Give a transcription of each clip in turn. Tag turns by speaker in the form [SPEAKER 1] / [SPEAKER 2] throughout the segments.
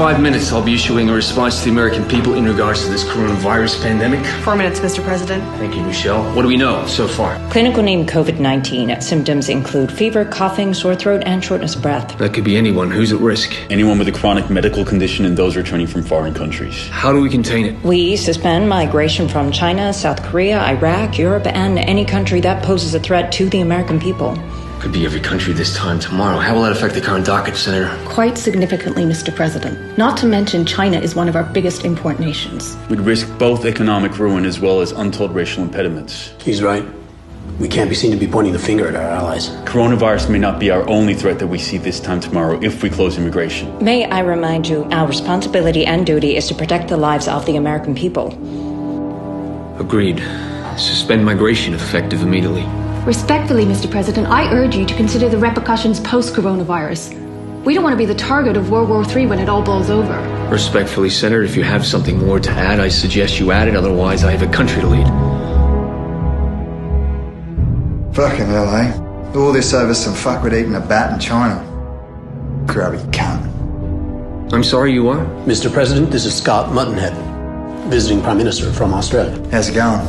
[SPEAKER 1] 5 minutes, I'll be issuing a response to the American people in regards to this coronavirus pandemic.
[SPEAKER 2] 4 minutes, Mr. President.
[SPEAKER 1] Thank you, Michelle. What do we know so far?
[SPEAKER 3] Clinical name COVID-19. Symptoms include fever, coughing, sore throat, and shortness of breath.
[SPEAKER 1] That could be anyone. Who's at risk?
[SPEAKER 4] Anyone with a chronic medical condition and those returning from foreign countries.
[SPEAKER 1] How do we contain it?
[SPEAKER 3] We suspend migration from China, South Korea, Iraq, Europe, and any country that poses a threat to the American people.
[SPEAKER 1] Could be every country this time tomorrow. How will that affect the current docket, Senator?
[SPEAKER 5] Quite significantly, Mr. President. Not to mention China is one of our biggest import nations.
[SPEAKER 4] We'd risk both economic ruin as well as untold racial impediments.
[SPEAKER 6] He's right. We can't be seen to be pointing the finger at our allies.
[SPEAKER 4] Coronavirus may not be our only threat that we see this time tomorrow if we close immigration.
[SPEAKER 3] May I remind you, our responsibility and duty is to protect the lives of the American people.
[SPEAKER 1] Agreed. Suspend migration effective immediately.
[SPEAKER 5] Respectfully, Mr. President, I urge you to consider the repercussions post-coronavirus. We don't want to be the target of World War III when it all blows over.
[SPEAKER 1] Respectfully, Senator, if you have something more to add, I suggest you add it. Otherwise, I have a country to lead.
[SPEAKER 7] Fucking hell, eh? All this over some fuckwit eating a bat in China. Grubby cunt.
[SPEAKER 1] I'm sorry, you are?
[SPEAKER 6] Mr. President, this is Scott Muttonhead, visiting Prime Minister from Australia.
[SPEAKER 7] How's it going?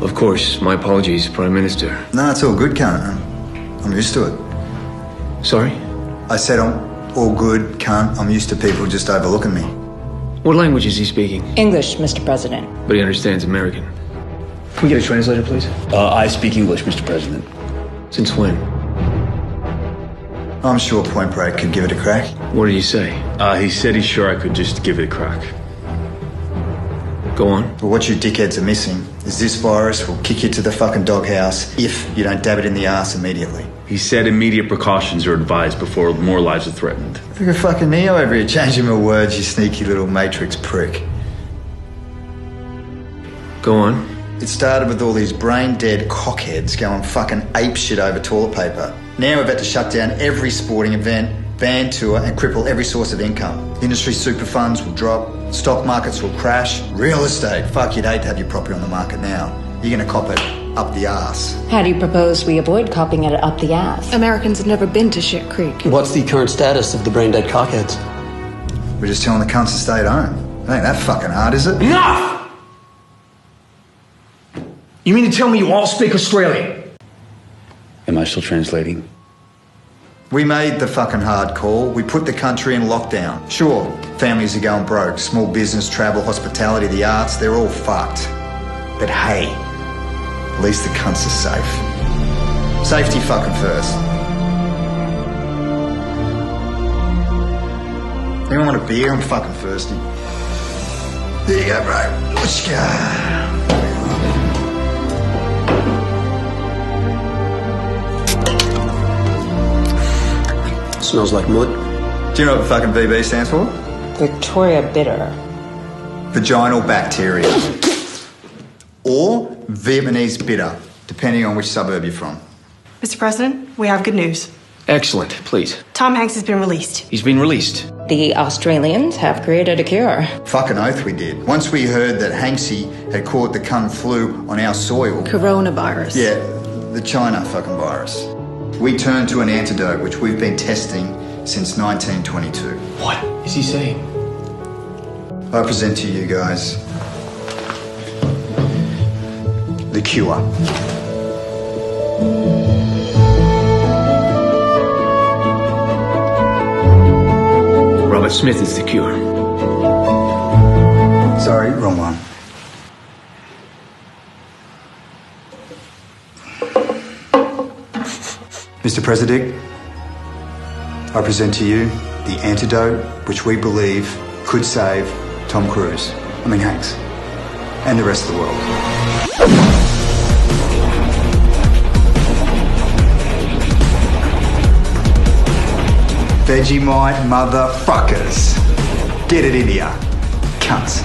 [SPEAKER 1] Of course. My apologies, Prime Minister.
[SPEAKER 7] No, it's all good, cunt. I'm used to it.
[SPEAKER 1] Sorry?
[SPEAKER 7] I said I'm all good, cunt. I'm used to people just overlooking me.
[SPEAKER 1] What language is he speaking?
[SPEAKER 3] English, Mr. President.
[SPEAKER 1] But he understands American. Can we get a translator, please?
[SPEAKER 4] I speak English, Mr. President.
[SPEAKER 1] Since when?
[SPEAKER 7] I'm sure Point Break could give it a crack.
[SPEAKER 1] What did he say?
[SPEAKER 4] He said he's sure I could just give it a crack.
[SPEAKER 1] Go on.
[SPEAKER 7] But what you dickheads are missing is this virus will kick you to the fucking doghouse if you don't dab it in the ass immediately.
[SPEAKER 4] He said immediate precautions are advised before more lives are threatened.
[SPEAKER 7] Look at fucking Neo over here changing my words, you sneaky little Matrix prick.
[SPEAKER 1] Go on.
[SPEAKER 7] It started with all these brain-dead cockheads going fucking apeshit over toilet paper. Now we've had to shut down every sporting event, van tour, and cripple every source of income. Industry super funds will drop, stock markets will crash, real estate, fuck, you'd hate to have your property on the market now. You're gonna cop it up the arse.
[SPEAKER 3] How do you propose we avoid copying it up the ass?
[SPEAKER 2] Americans have never been to Shit Creek.
[SPEAKER 6] What's the current status of the brain-dead cockheads?
[SPEAKER 7] We're just telling the cunts to stay at home. It ain't that fucking hard, is it?
[SPEAKER 1] Enough! You mean to tell me you all speak Australian?
[SPEAKER 4] Am I still translating?
[SPEAKER 7] We made the fucking hard call. We put the country in lockdown. Sure, families are going broke. Small business, travel, hospitality, the arts, they're all fucked. But hey, at least the cunts are safe. Safety fucking first. Anyone want a beer? I'm fucking thirsty. There you go, bro. Let's go.
[SPEAKER 6] Smells like mud.
[SPEAKER 7] Do you know what the fucking VB stands for?
[SPEAKER 3] Victoria Bitter.
[SPEAKER 7] Vaginal bacteria. Or Vietnamese bitter, depending on which suburb you're from.
[SPEAKER 2] Mr. President, we have good news.
[SPEAKER 1] Excellent. Please.
[SPEAKER 2] Tom Hanks has been released.
[SPEAKER 1] He's been released.
[SPEAKER 3] The Australians have created a cure.
[SPEAKER 7] Fucking oath we did. Once we heard that Hanksy had caught the kung flu on our soil.
[SPEAKER 5] Coronavirus.
[SPEAKER 7] Yeah, the China fucking virus. We turned to an antidote which we've been testing since 1922.
[SPEAKER 1] What is he saying?
[SPEAKER 7] I present to you guys the cure.
[SPEAKER 1] Robert Smith is the cure.
[SPEAKER 7] Sorry, wrong one. Mr. President, I present to you the antidote which we believe could save Tom Cruise, Hanks, and the rest of the world. Vegemite motherfuckers. Get it in here, cunts.